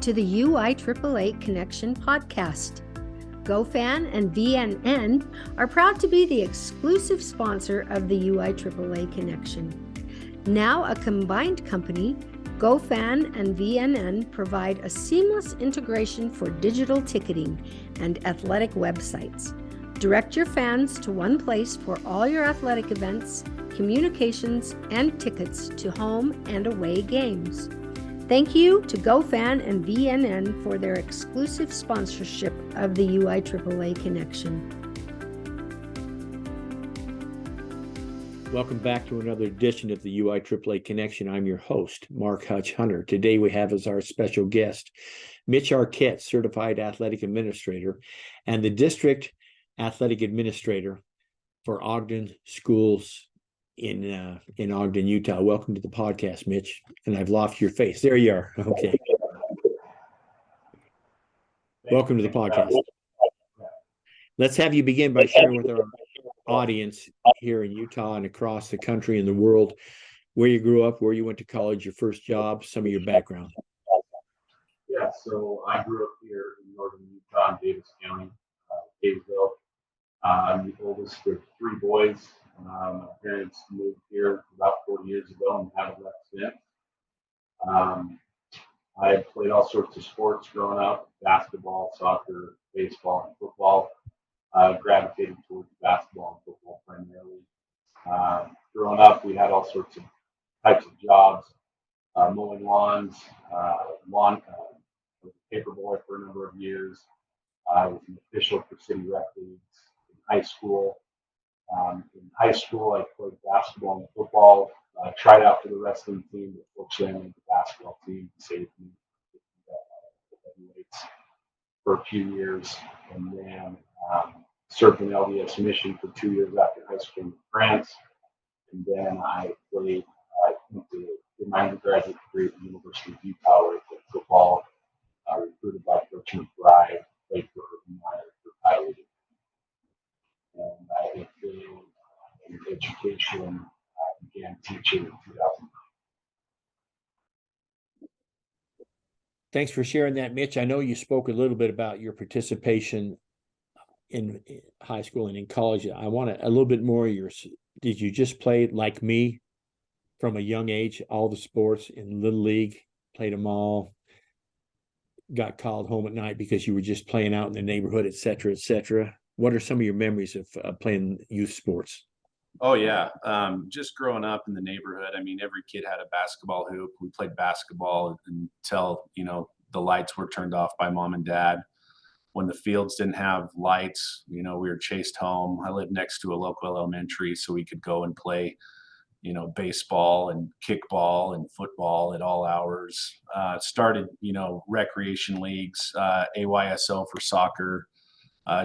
to the UIAAA Connection podcast. GoFan and VNN are proud to be the exclusive sponsor of the UIAAA Connection. Now a combined company, GoFan and VNN provide a seamless integration for digital ticketing and athletic websites. Direct your fans to one place for all your athletic events, communications, and tickets to home and away games. Thank you to GoFan and VNN for their exclusive sponsorship of the UIAAA Connection. Welcome back to another edition of the UIAAA Connection. I'm your host, Mark Hutch Hunter. Today we have as our special guest, Mitch Arquette, Certified Athletic Administrator, and the District Athletic Administrator for Ogden Schools in Ogden, Utah. Welcome to the podcast, Mitch. And I've lost your face. There you are. Okay. Welcome to the podcast. Let's have you begin by sharing with our audience here in Utah and across the country and the world where you grew up, where you went to college, your first job, some of your background. Yeah, so I grew up here in northern Utah in Davis County, Davisville. I'm the oldest of three boys. My parents moved here about 40 years ago and haven't left since. I played all sorts of sports growing up: basketball, soccer, baseball, and football. Gravitated towards basketball and football primarily. Growing up, we had all sorts of types of jobs: mowing lawns, was a paper boy for a number of years. I was an official for city rec leagues in high school. In high school, I played basketball and football. Tried out for the wrestling team, but fortunately, the basketball team saved me heavyweights for a few years, and then served in LDS mission for 2 years after high school in France. And then I played, did my undergraduate degree at the University of Utah, where I played football, recruited by Coach McBride, played for Urban Meyer for Pilot. And I have been in education. I began teaching in 2009. Thanks for sharing that, Mitch. I know you spoke a little bit about your participation in high school and in college. I want a little bit more of yours. Did you just play like me from a young age, all the sports in Little League, played them all, got called home at night because you were just playing out in the neighborhood, et cetera, et cetera? What are some of your memories of playing youth sports? Oh, yeah. Just growing up in the neighborhood, I mean, every kid had a basketball hoop. We played basketball until, the lights were turned off by mom and dad. When the fields didn't have lights, we were chased home. I lived next to a local elementary, so we could go and play, baseball and kickball and football at all hours. Started, recreation leagues, AYSO for soccer,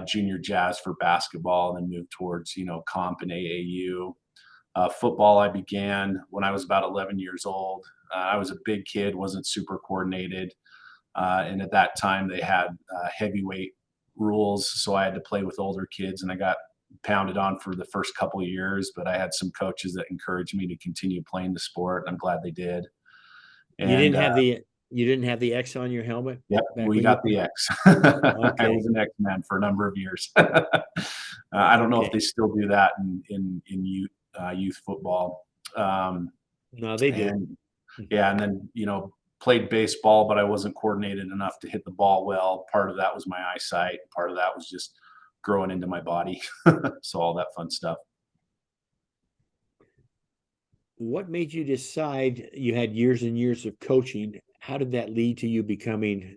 junior jazz for basketball, and then moved towards, comp and AAU. Football, I began when I was about 11 years old. I was a big kid, wasn't super coordinated. And at that time they had heavyweight rules. So I had to play with older kids, and I got pounded on for the first couple of years, but I had some coaches that encouraged me to continue playing the sport. And I'm glad they did. And, you didn't have the X on your helmet? Yep, we got the X. Okay. I was an X-Man for a number of years. I don't know if they still do that in youth football. No, they do. Yeah, and then played baseball, but I wasn't coordinated enough to hit the ball well. Part of that was my eyesight. Part of that was just growing into my body. So all that fun stuff. What made you decide? You had years and years of coaching. How did that lead to you becoming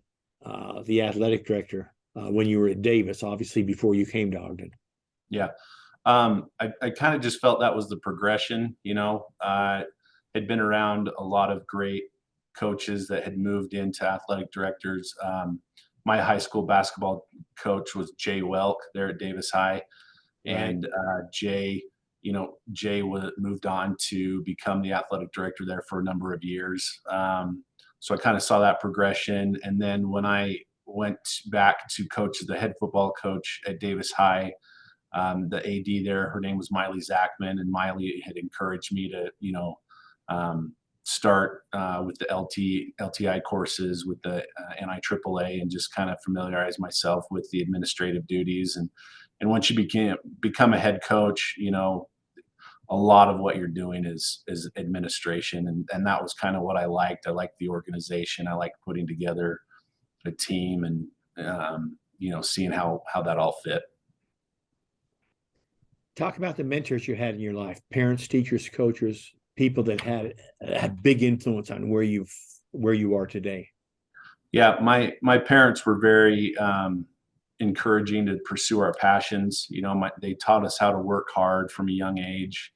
the athletic director when you were at Davis, obviously before you came to Ogden? Yeah. I kind of just felt that was the progression. I had been around a lot of great coaches that had moved into athletic directors. My high school basketball coach was Jay Welk there at Davis High. And Jay moved on to become the athletic director there for a number of years. So I kind of saw that progression. And then when I went back to coach as the head football coach at Davis High, the AD there, her name was Miley Zachman, and Miley had encouraged me to, start with the LTI courses, with the NIAAA, and just kind of familiarize myself with the administrative duties. And once you become a head coach, a lot of what you're doing is administration, and that was kind of what I liked. I liked the organization. I liked putting together a team, and seeing how that all fit. Talk about the mentors you had in your life: parents, teachers, coaches, people that had big influence on where you are today. Yeah, my parents were very encouraging to pursue our passions. They taught us how to work hard from a young age.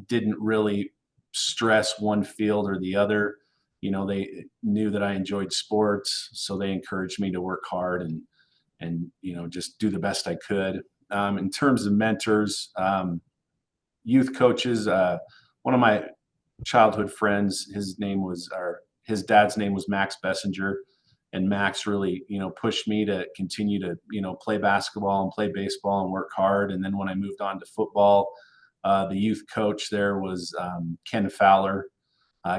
Didn't really stress one field or the other. They knew that I enjoyed sports, so they encouraged me to work hard and just do the best I could. In terms of mentors, youth coaches, one of my childhood friends, his dad's name was Max Bessinger, and Max really, pushed me to continue to, play basketball and play baseball and work hard. And then when I moved on to football, the youth coach there was Ken Fowler.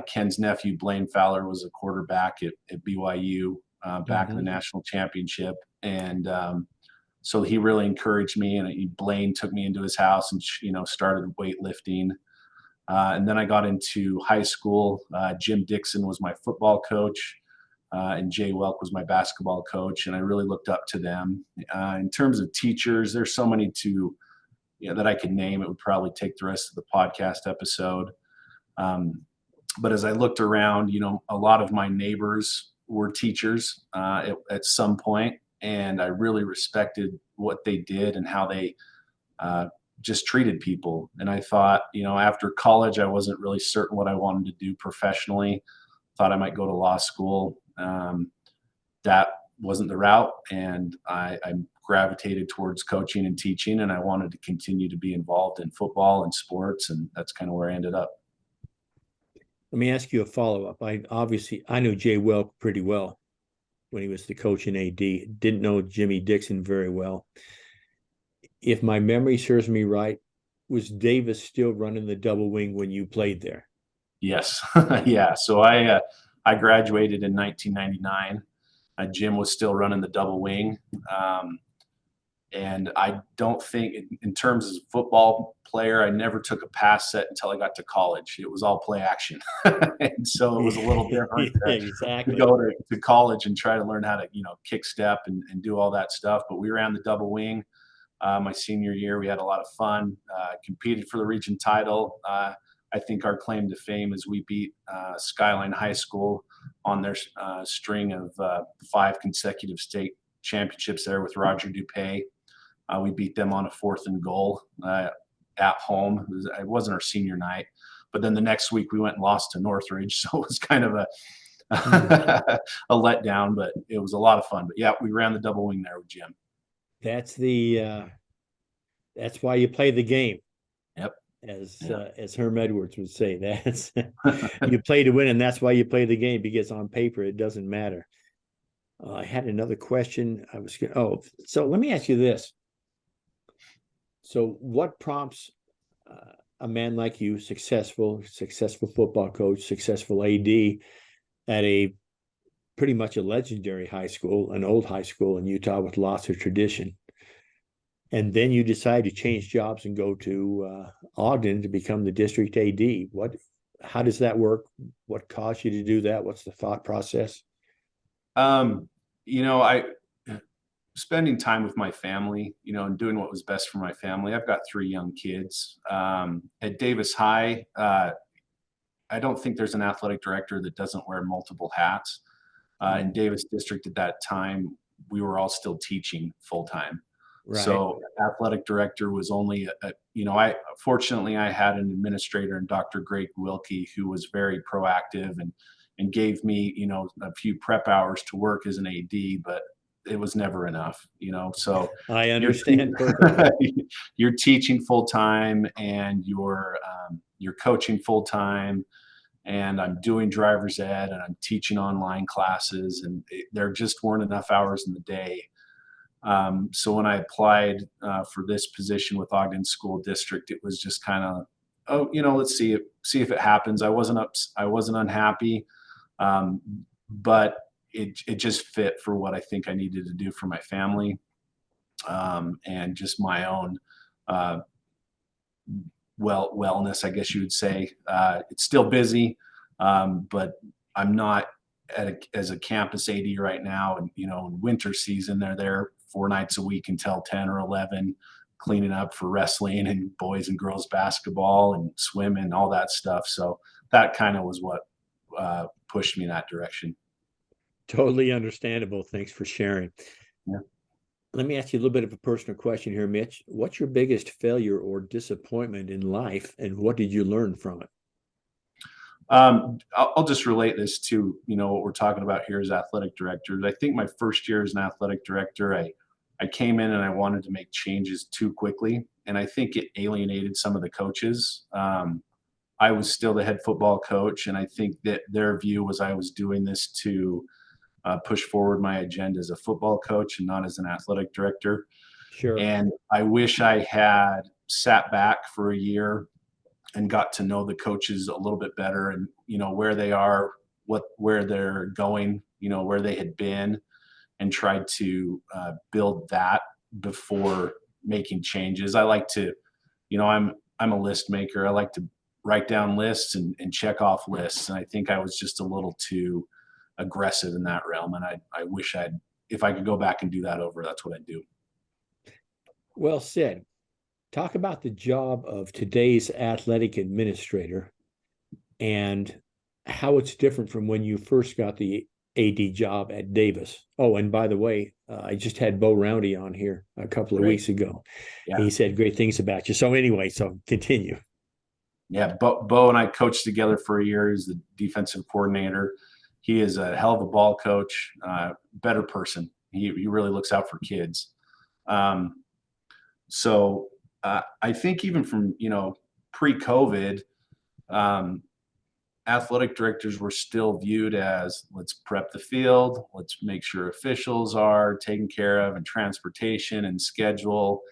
Ken's nephew, Blaine Fowler, was a quarterback at BYU back in the national championship. And so he really encouraged me, and Blaine took me into his house and, started weightlifting. And then I got into high school. Jim Dixon was my football coach, and Jay Welk was my basketball coach, and I really looked up to them. In terms of teachers, there's so many that I could name. It would probably take the rest of the podcast episode. But as I looked around, a lot of my neighbors were teachers at some point, and I really respected what they did and how they just treated people. And I thought, after college, I wasn't really certain what I wanted to do professionally. Thought I might go to law school. That wasn't the route, and I gravitated towards coaching and teaching, and I wanted to continue to be involved in football and sports, and that's kind of where I ended up. Let me ask you a follow-up. I knew Jay Welk pretty well when he was the coach in AD. Didn't know Jimmy Dixon very well. If my memory serves me right, was Davis still running the double wing when you played there? Yes. Yeah. So I graduated in 1999. Jim was still running the double wing. And I don't think, in terms of football player, I never took a pass set until I got to college. It was all play action. And so it was a little different Exactly. to go to college and try to learn how to, kick step and do all that stuff. But we ran the double wing. My senior year, we had a lot of fun, competed for the region title. I think our claim to fame is we beat Skyline High School on their string of 5 consecutive state championships there with Roger Dupay. We beat them on a 4th and goal at home. It wasn't our senior night, but then the next week we went and lost to Northridge. So it was kind of a letdown, but it was a lot of fun. But yeah, we ran the double wing there with Jim. That's why you play the game. Yep. As Herm Edwards would say, that's you play to win, and that's why you play the game, because on paper it doesn't matter. I had another question. So let me ask you this. So what prompts a man like you, successful football coach, successful AD at a pretty much a legendary high school, an old high school in Utah with lots of tradition, and then you decide to change jobs and go to Ogden to become the district AD? How does that work? What caused you to do that? What's the thought process? I spending time with my family, and doing what was best for my family. I've got 3 young kids. At Davis High, I don't think there's an athletic director that doesn't wear multiple hats. In Davis District at that time, we were all still teaching full time. Right. So athletic director was only, fortunately I had an administrator in Dr. Greg Wilkie, who was very proactive and gave me, a few prep hours to work as an AD, but it was never enough, so I understand perfectly. You're teaching full time, and you're coaching full time, and I'm doing driver's ed, and I'm teaching online classes, and there just weren't enough hours in the day. So when I applied for this position with Ogden School District, it was just kind of oh, let's see if it happens. I wasn't unhappy, but it just fit for what I think I needed to do for my family, and just my own wellness, I guess you would say. It's still busy, but I'm not as a campus AD right now. And in winter season, they're there 4 nights a week until 10 or 11, cleaning up for wrestling and boys and girls basketball and swimming, all that stuff. So that kind of was what pushed me in that direction. Totally understandable. Thanks for sharing. Yeah. Let me ask you a little bit of a personal question here, Mitch. What's your biggest failure or disappointment in life, and what did you learn from it? I'll just relate this to, what we're talking about here as athletic directors. I think my first year as an athletic director, I came in and I wanted to make changes too quickly. And I think it alienated some of the coaches. I was still the head football coach, and I think that their view was I was doing this to push forward my agenda as a football coach and not as an athletic director. Sure. And I wish I had sat back for a year and got to know the coaches a little bit better, and where they are, where they're going, where they had been, and tried to build that before making changes. I like to, I'm a list maker. I like to write down lists and check off lists. And I think I was just a little too aggressive in that realm. And I wish if I could go back and do that over, that's what I'd do. Well said. Talk about the job of today's athletic administrator and how it's different from when you first got the AD job at Davis. Oh, and by the way, I just had Bo Roundy on here a couple of weeks ago. Yeah. He said great things about you. So anyway, so continue. Yeah, Bo and I coached together for a year. He's the defensive coordinator. He is a hell of a ball coach, better person. He really looks out for kids. So I think even from, pre-COVID, athletic directors were still viewed as, let's prep the field, let's make sure officials are taken care of, and transportation and schedule.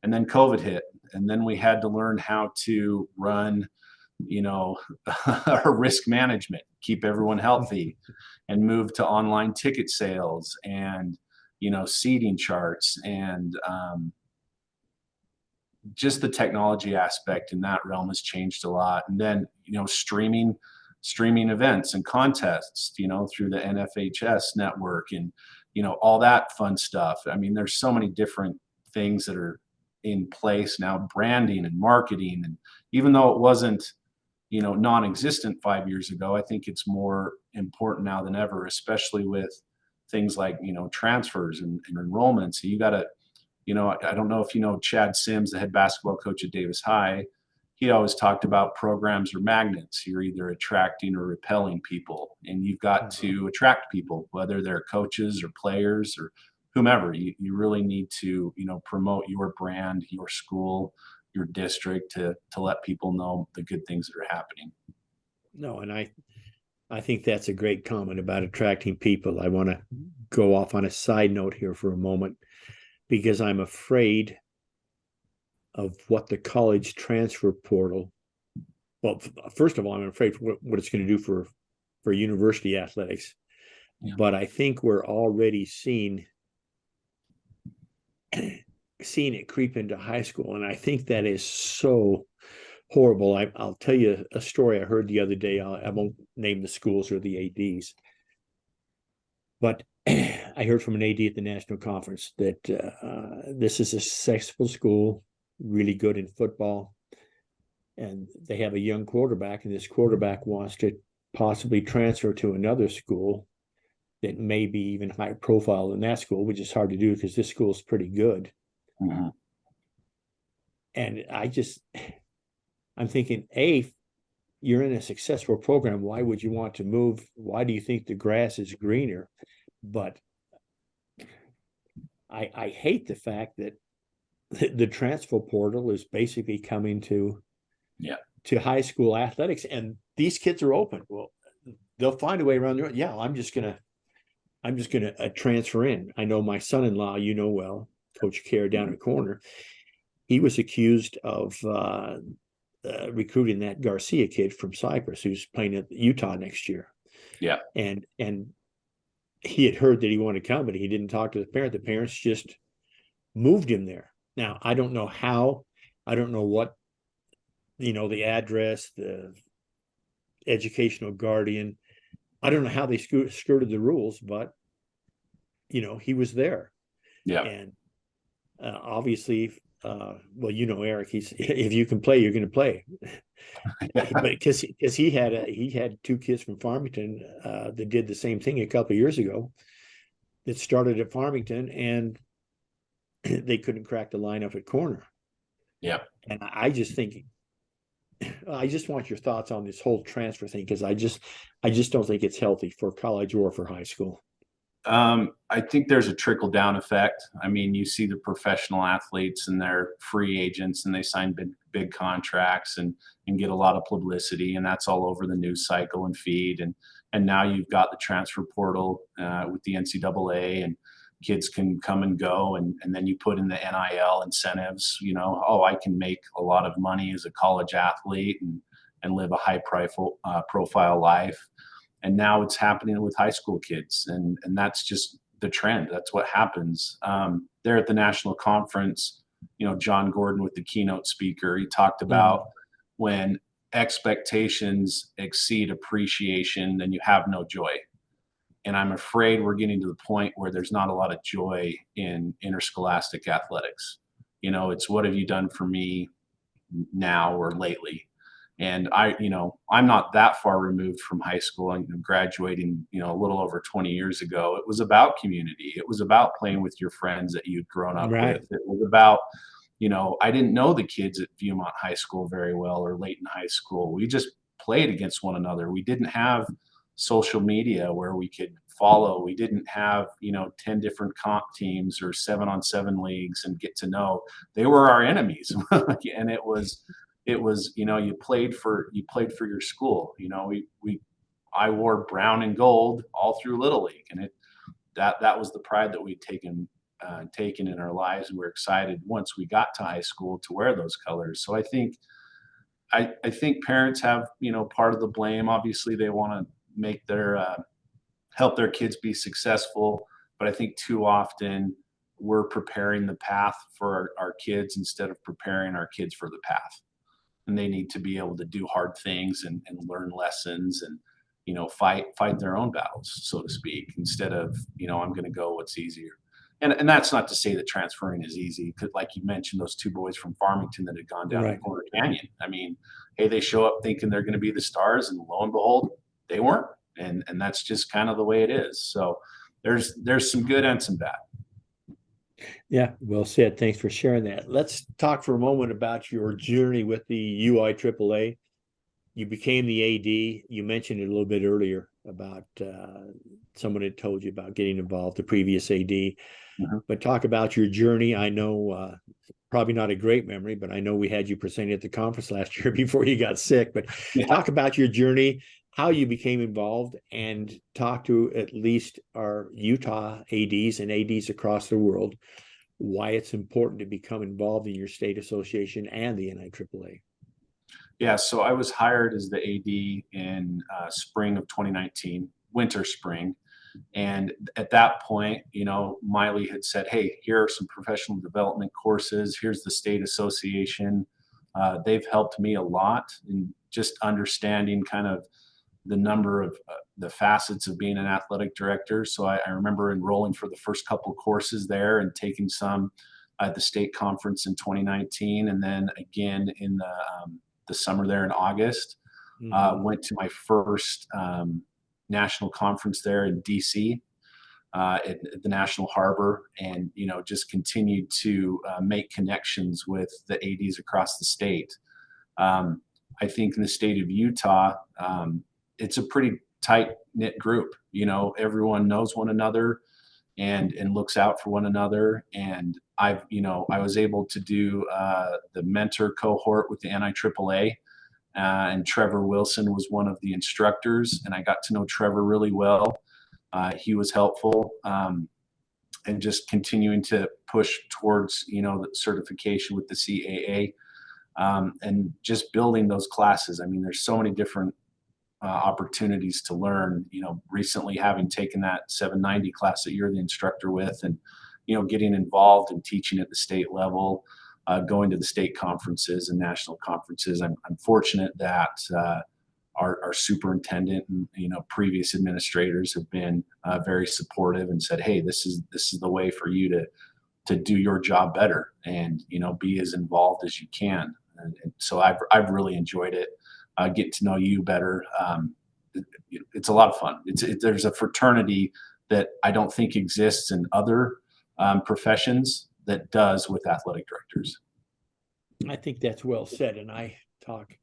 And then COVID hit, and then we had to learn how to run, our risk management, keep everyone healthy, and move to online ticket sales and, seating charts, and just the technology aspect in that realm has changed a lot. And then, streaming events and contests, through the NFHS network, and, all that fun stuff. I mean, there's so many different things that are in place now, branding and marketing. And even though it wasn't, non-existent 5 years ago, I think it's more important now than ever, especially with things like, transfers and enrollments. So you got to, I don't know if you know Chad Sims, the head basketball coach at Davis High. He always talked about programs are magnets. You're either attracting or repelling people, and you've got to attract people, whether they're coaches or players or whomever. You really need to, promote your brand, your school, your district to let people know the good things that are happening. No, and I think that's a great comment about attracting people. I want to go off on a side note here for a moment, because I'm afraid of what the college transfer portal. Well, first of all, I'm afraid for what it's going to do for university athletics. Yeah. But I think we're already seeing it creep into high school, and I think that is so horrible. I'll tell you a story I heard the other day. I won't name the schools or the ADs, but I heard from an AD at the national conference that this is a successful school, really good in football, and they have a young quarterback, and this quarterback wants to possibly transfer to another school that may be even higher profile than that school, which is hard to do because this school is pretty good. Mm-hmm. And I'm thinking, you're in a successful program. Why would you want to move? Why do you think the grass is greener? But I hate the fact that the transfer portal is basically coming to high school athletics, and these kids are open. Well, they'll find a way around their own. Yeah, I'm just gonna transfer in. I know my son-in-law, well, Coach Kerr down in the corner. He was accused of recruiting that Garcia kid from Cyprus who's playing at Utah next year. Yeah. And he had heard that he wanted to come, but he didn't talk to the parent. The parents just moved him there. Now, I don't know how, I don't know what, the address, the educational guardian, I don't know how they skirted the rules, but, he was there. Yeah. And obviously, well, Eric, if you can play, you're going to play. But because he had two kids from Farmington that did the same thing a couple of years ago that started at Farmington, and they couldn't crack the lineup at corner. Yeah. And I just want your thoughts on this whole transfer thing, because I just don't think it's healthy for college or for high school. I think there's a trickle down effect. I mean, you see the professional athletes and they're free agents and they sign big contracts and get a lot of publicity, and that's all over the news cycle and feed. And now you've got the transfer portal with the NCAA, and kids can come and go. And then you put in the NIL incentives, I can make a lot of money as a college athlete and live a high profile life. And now it's happening with high school kids. And that's just the trend. That's what happens. There at the national conference, John Gordon with the keynote speaker, he talked about when expectations exceed appreciation, then you have no joy. And I'm afraid we're getting to the point where there's not a lot of joy in interscholastic athletics. It's what have you done for me now or lately? And I'm not that far removed from high school. I'm graduating, a little over 20 years ago. It was about community. It was about playing with your friends that you'd grown up Right. with. It was about, I didn't know the kids at Viewmont High School very well or Layton High School. We just played against one another. We didn't have social media where we could follow. We didn't have, 10 different comp teams or 7-on-7 leagues and get to know. They were our enemies. And it was, you played for your school. I wore brown and gold all through Little League, and that was the pride that we'd taken in our lives, and we're excited once we got to high school to wear those colors. So I think parents have part of the blame. Obviously, they want to make help their kids be successful, but I think too often we're preparing the path for our kids instead of preparing our kids for the path. And they need to be able to do hard things and learn lessons and, fight their own battles, so to speak, instead of, I'm going to go what's easier. And that's not to say that transferring is easy, because like you mentioned, those two boys from Farmington that had gone down Right. to Corner Canyon. I mean, hey, they show up thinking they're going to be the stars, and lo and behold, they weren't. And that's just kind of the way it is. So there's some good and some bad. Yeah, well said. Thanks for sharing that. Let's talk for a moment about your journey with the UIAAA. You became the AD. You mentioned it a little bit earlier about someone had told you about getting involved, the previous AD. Mm-hmm. But talk about your journey. I know probably not a great memory, but I know we had you presenting at the conference last year before you got sick. But talk about your journey, how you became involved, and talk to at least our Utah ADs and ADs across the world why it's important to become involved in your state association and the NIAAA. Yeah, so I was hired as the AD in spring of 2019, spring. And at that point, Miley had said, hey, here are some professional development courses. Here's the state association. They've helped me a lot in just understanding kind of the number of the facets of being an athletic director. So I remember enrolling for the first couple of courses there and taking some at the state conference in 2019. And then again in the summer there in August, went to my first national conference there in DC at the National Harbor, and, just continued to make connections with the ADs across the state. I think in the state of Utah, it's a pretty tight knit group. Everyone knows one another and looks out for one another. And I was able to do the mentor cohort with the NIAAA, and Trevor Wilson was one of the instructors, and I got to know Trevor really well. He was helpful, and just continuing to push towards, the certification with the CAA. and just building those classes. I mean, there's so many different opportunities to learn. Recently having taken that 790 class that you're the instructor with, and getting involved in teaching at the state level, going to the state conferences and national conferences. I'm fortunate that our superintendent and previous administrators have been very supportive and said, hey, this is the way for you to do your job better, and be as involved as you can. And so I've really enjoyed it. Getting to know you better. It's a lot of fun. There's a fraternity that I don't think exists in other professions that does with athletic directors. I think that's well said. And I talk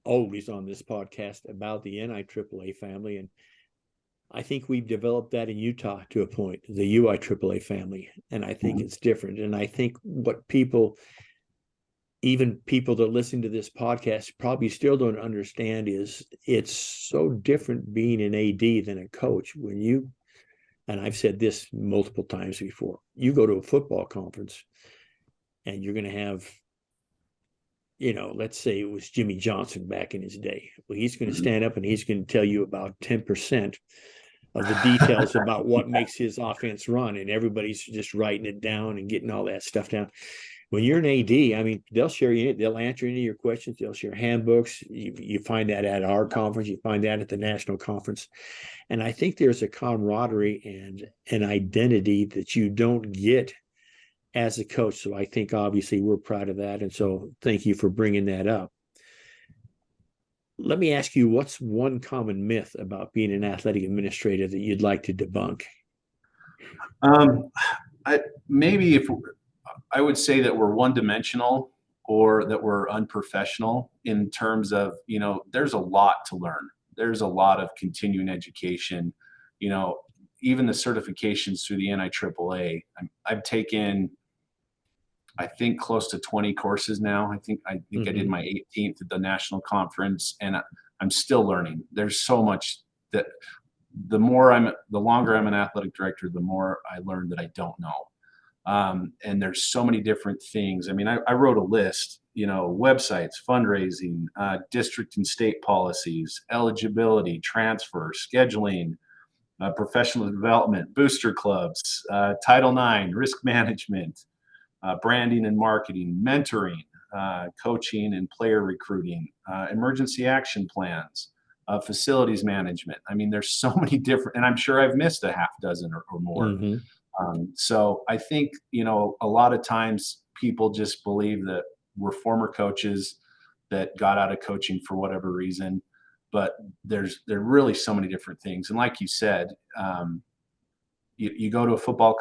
always on this podcast about the NIAAA family. And I think we've developed that in Utah to a point, the UIAAA family. And I think it's different. And I think what even people that listen to this podcast probably still don't understand is it's so different being an AD than a coach. And I've said this multiple times before, you go to a football conference and you're going to have, let's say it was Jimmy Johnson back in his day. Well, he's going to stand up and he's going to tell you about 10% of the details about what makes his offense run. And everybody's just writing it down and getting all that stuff down. When you're an AD, I mean, they'll answer any of your questions. They'll share handbooks. You find that at our conference. You find that at the national conference. And I think there's a camaraderie and an identity that you don't get as a coach. So I think obviously we're proud of that. And so thank you for bringing that up. Let me ask you, what's one common myth about being an athletic administrator that you'd like to debunk? I would say that we're one-dimensional, or that we're unprofessional in terms of, there's a lot to learn. There's a lot of continuing education, even the certifications through the NIAAA. I've taken, I think, close to 20 courses now. I think I did my 18th at the national conference, and I'm still learning. There's so much that the longer I'm an athletic director, the more I learn that I don't know. And there's so many different things. I mean, I wrote a list, websites, fundraising, district and state policies, eligibility, transfer, scheduling, professional development, booster clubs, Title IX, risk management, branding and marketing, mentoring, coaching and player recruiting, emergency action plans, facilities management. I mean, there's so many different, and I'm sure I've missed a half dozen or more. So I think, a lot of times people just believe that we're former coaches that got out of coaching for whatever reason, but there are really so many different things. And like you said, you go to a football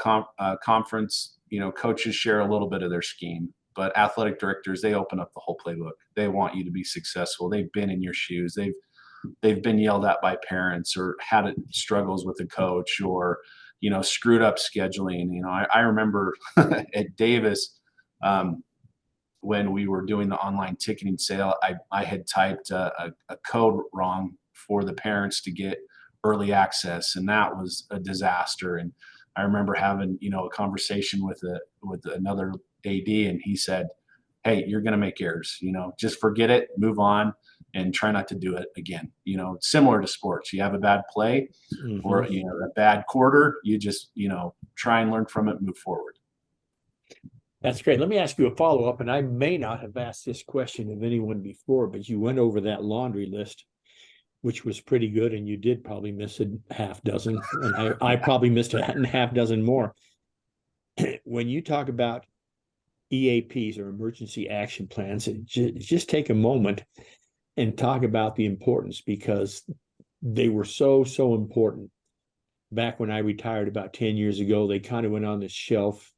conference, coaches share a little bit of their scheme, but athletic directors, they open up the whole playbook. They want you to be successful. They've been in your shoes. They've been yelled at by parents, or had struggles with a coach, or screwed up scheduling. I remember at Davis, when we were doing the online ticketing sale, I had typed a code wrong for the parents to get early access, and that was a disaster. And I remember having, a conversation with another AD, and he said, hey, you're going to make errors, just forget it, move on, and try not to do it again. Similar to sports, you have a bad play or a bad quarter, you just try and learn from it, move forward. That's great. Let me ask you a follow-up, and I may not have asked this question of anyone before, but you went over that laundry list, which was pretty good, and you did probably miss a half dozen, and I probably missed a half dozen more. When you talk about EAPs, or emergency action plans, just take a moment and talk about the importance, because they were so important. Back when I retired about 10 years ago, they kind of went on the shelf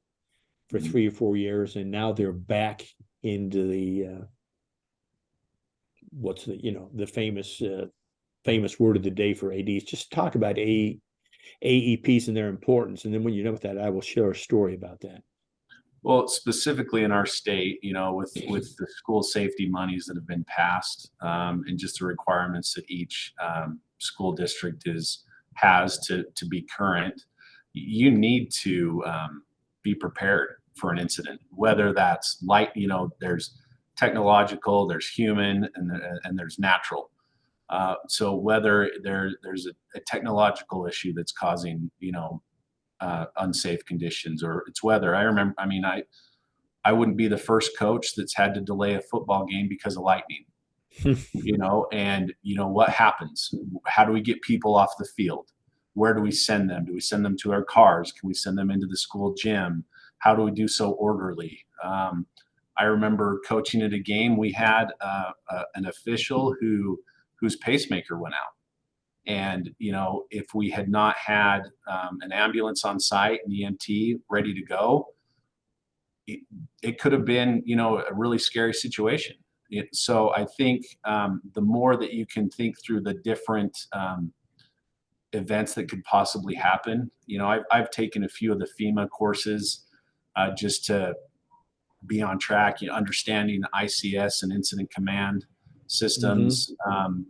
for 3 or 4 years, and now they're back into the the famous word of the day for ADs. Just talk about AEPs and their importance, and then when you're done with that, I will share a story about that. Well, specifically in our state, with the school safety monies that have been passed, and just the requirements that each school district has to be current, you need to be prepared for an incident, whether that's there's technological, there's human, and there's natural. So whether there's a technological issue that's causing, unsafe conditions, or it's weather. I wouldn't be the first coach that's had to delay a football game because of lightning. And what happens? How do we get people off the field? Where do we send them? Do we send them to our cars? Can we send them into the school gym? How do we do so orderly? I remember coaching at a game. We had an official whose pacemaker went out. And, if we had not had an ambulance on site and EMT ready to go, it could have been, a really scary situation. So I think the more that you can think through the different events that could possibly happen, I've taken a few of the FEMA courses just to be on track, understanding ICS and incident command systems.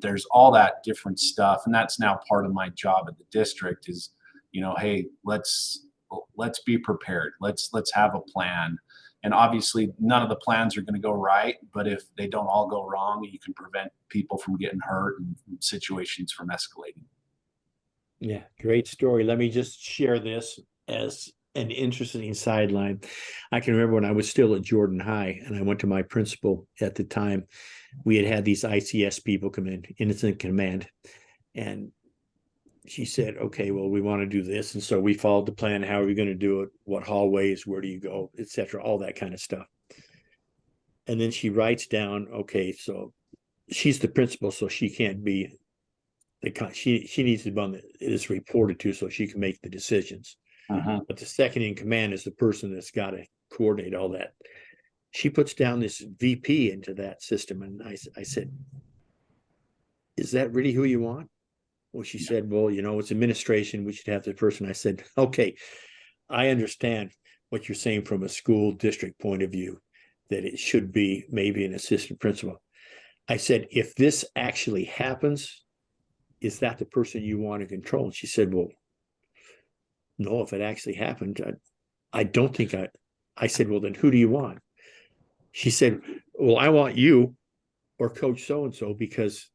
There's all that different stuff. And that's now part of my job at the district is, hey, let's be prepared. Let's have a plan. And obviously none of the plans are going to go right, but if they don't all go wrong, you can prevent people from getting hurt and situations from escalating. Yeah, great story. Let me just share this as an interesting sideline. I can remember when I was still at Jordan High and I went to my principal at the time, we had these ICS people come in, incident command, and she said, okay, well, we want to do this. And so we followed the plan. How are we going to do it? What hallways, where do you go, etc., all that kind of stuff. And then she writes down, okay, so she's the principal, so she can't be she needs to be one that is reported to so she can make the decisions. But the second in command is the person that's got to coordinate all that. She puts down this VP into that system. And I said, is that really who you want? Well, she said, well, it's administration. We should have the person. I said, okay, I understand what you're saying from a school district point of view, that it should be maybe an assistant principal. I said, if this actually happens, is that the person you want to control? And she said, well, no, if it actually happened, I don't think I said, well, then who do you want? She said, well, I want you or Coach so-and-so because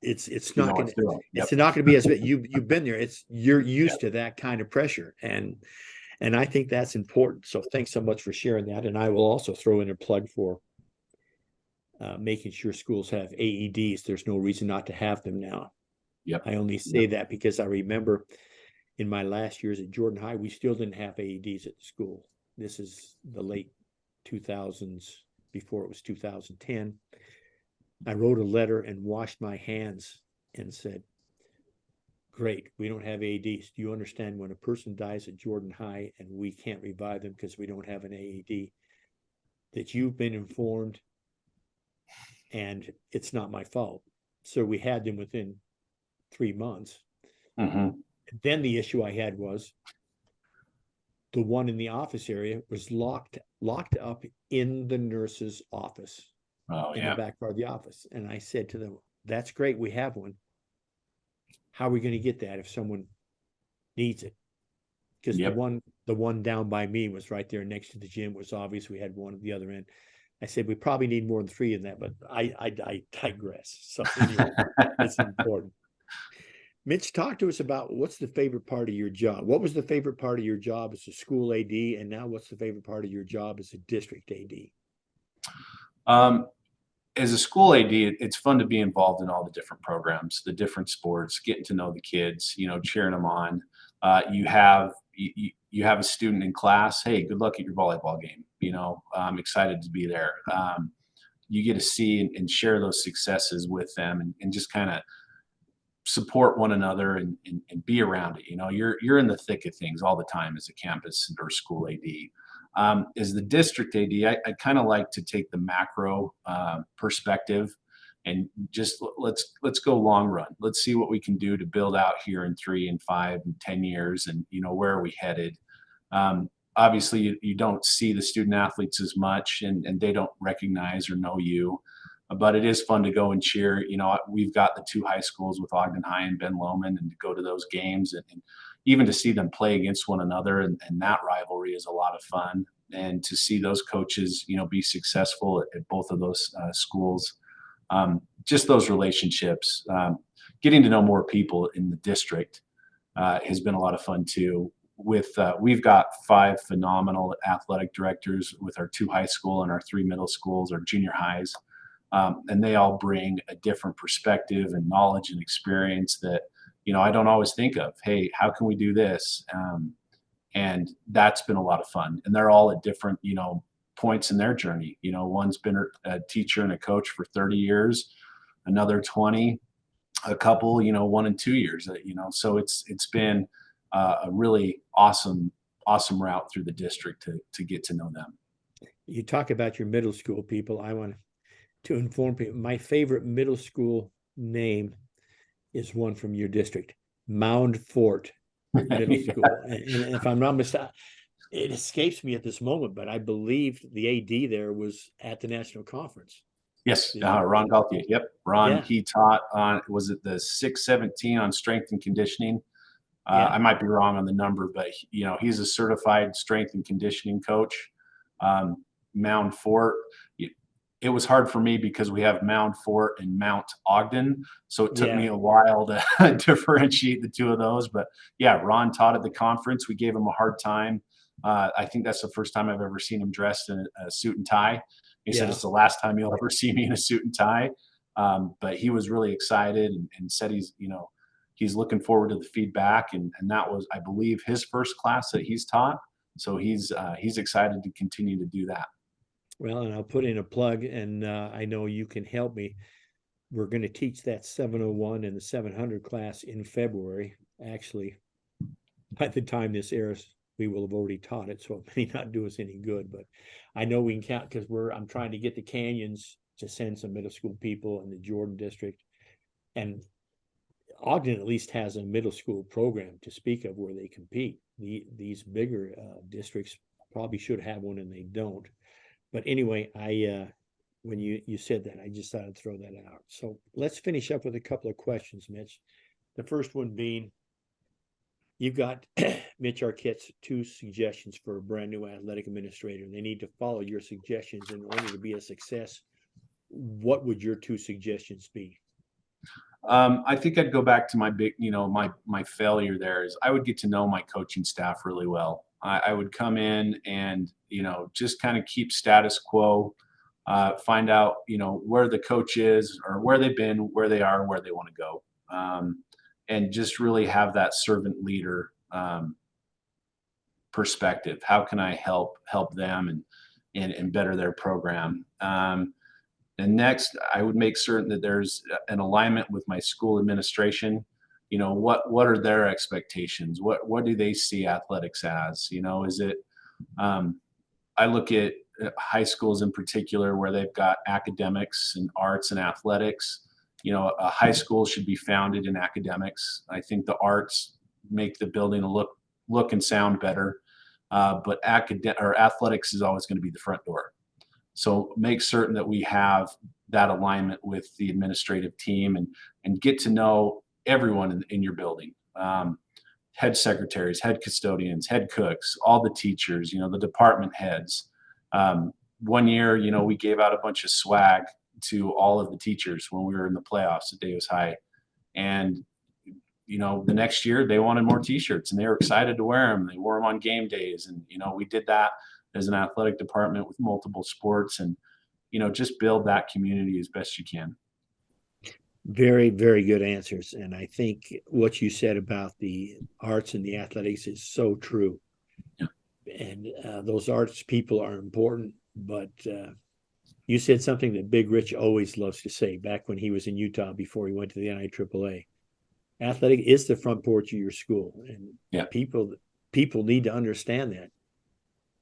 it's not going to, it's not going to be as you've been there. You're used to that kind of pressure. And I think that's important. So thanks so much for sharing that. And I will also throw in a plug for making sure schools have AEDs. There's no reason not to have them now. I only say that because I remember in my last years at Jordan High, we still didn't have AEDs at the school. This is the late 2000s, before it was 2010. I wrote a letter and washed my hands and said, great, we don't have AEDs. Do you understand when a person dies at Jordan High and we can't revive them because we don't have an AED, that you've been informed and it's not my fault? So we had them within 3 months. Then the issue I had was the one in the office area was locked up in the nurse's office. In the back part of the office. And I said to them, that's great, we have one. How are we going to get that if someone needs it? Because the one down by me was right there next to the gym. It was obvious we had one at the other end. I said, we probably need more than 3 in that, but I digress. So anyway, it's important. Mitch, talk to us about what's the favorite part of your job. What was the favorite part of your job as a school AD? And now what's the favorite part of your job as a district AD? As a school AD, it's fun to be involved in all the different programs, the different sports, getting to know the kids, cheering them on. You have a student in class. Hey, good luck at your volleyball game. I'm excited to be there. You get to see and share those successes with them and just kind of support one another and be around it. You're in the thick of things all the time as a campus or school AD. As the district AD, I kind of like to take the macro perspective and just let's go long run. Let's see what we can do to build out here in 3 and 5 and 10 years, and where are we headed. Obviously, you don't see the student athletes as much, and they don't recognize or know you. But it is fun to go and cheer. We've got the 2 high schools with Ogden High and Ben Lomond, and to go to those games and even to see them play against one another, and that rivalry is a lot of fun. and to see those coaches, be successful at both of those schools. Just those relationships, getting to know more people in the district has been a lot of fun too. We've got 5 phenomenal athletic directors with our 2 high school and our 3 middle schools, our junior highs. And they all bring a different perspective and knowledge and experience that, I don't always think of. Hey, how can we do this? And that's been a lot of fun. And they're all at different, points in their journey. One's been a teacher and a coach for 30 years, another 20, a couple, 1 and 2 years, so it's been a really awesome route through the district to get to know them. You talk about your middle school people. I want to inform people, my favorite middle school name is one from your district, Mound Fort Middle School. And if I'm not mistaken, it escapes me at this moment, but I believe the AD there was at the national conference. Yes, Ron Galtier. Yep, Ron. Yeah. He taught on, was it the 617 on strength and conditioning? Yeah. I might be wrong on the number, but he's a certified strength and conditioning coach. Mound Fort. It was hard for me because we have Mound Fort and Mount Ogden, so it took me a while to differentiate the two of those. But yeah, Ron taught at the conference. We gave him a hard time. I think that's the first time I've ever seen him dressed in a suit and tie. He said it's the last time you'll ever see me in a suit and tie. But he was really excited and said he's looking forward to the feedback. And that was, I believe, his first class that he's taught. So he's excited to continue to do that. Well, and I'll put in a plug, and I know you can help me. We're going to teach that 701 and the 700 class in February. Actually, by the time this airs, we will have already taught it, so it may not do us any good. But I know we can count because I'm trying to get the Canyons to send some middle school people in the Jordan district, and Ogden at least has a middle school program to speak of where they compete. These bigger districts probably should have one, and they don't. But anyway, when you said that, I just thought I'd throw that out. So let's finish up with a couple of questions, Mitch. The first one being, you've got Mitch Arquette's 2 suggestions for a brand new athletic administrator. They need to follow your suggestions in order to be a success. What would your 2 suggestions be? I think I'd go back to my big, my failure there is I would get to know my coaching staff really well. I would come in and, just kind of keep status quo, find out, where the coach is or where they've been, where they are, where they want to go. And just really have that servant leader perspective. How can I help them and better their program? And next, I would make certain that there's an alignment with my school administration. What are their expectations? What do they see athletics as? Is it, I look at high schools in particular where they've got academics and arts and athletics. A high school should be founded in academics. I think the arts make the building look and sound better, but athletics is always going to be the front door. So make certain that we have that alignment with the administrative team and get to know everyone in your building. Head secretaries, head custodians, head cooks, all the teachers, the department heads. One year, we gave out a bunch of swag to all of the teachers when we were in the playoffs at Davis High. And, the next year they wanted more t-shirts and they were excited to wear them. They wore them on game days. And, we did that as an athletic department with multiple sports and, just build that community as best you can. Very, very good answers. And I think what you said about the arts and the athletics is so true. Yeah. And those arts people are important, but you said something that Big Rich always loves to say back when he was in Utah before he went to the NIAAA. Athletic is the front porch of your school. And people need to understand that,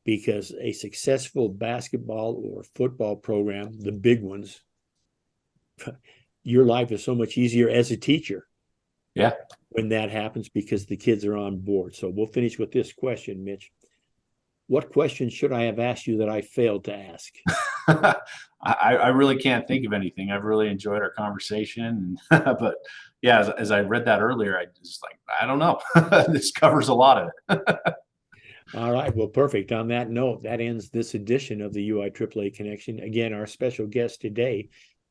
because a successful basketball or football program, the big ones, your life is so much easier as a teacher. Yeah. When that happens, because the kids are on board. So we'll finish with this question, Mitch. What question should I have asked you that I failed to ask? I really can't think of anything. I've really enjoyed our conversation. But yeah, as I read that earlier, I just I don't know. This covers a lot of it. All right. Well, perfect. On that note, that ends this edition of the UIAAA Connection. Again, our special guest today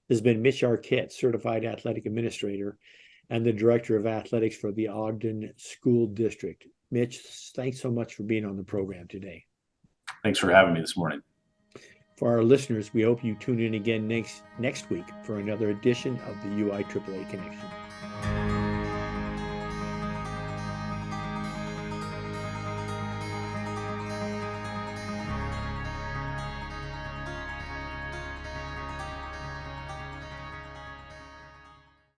has been Mitch Arquette, Certified Athletic Administrator and the Director of Athletics for the Ogden School District. Mitch, thanks so much for being on the program today. Thanks for having me this morning. For our listeners, we hope you tune in again next week for another edition of the UIAAA Connection.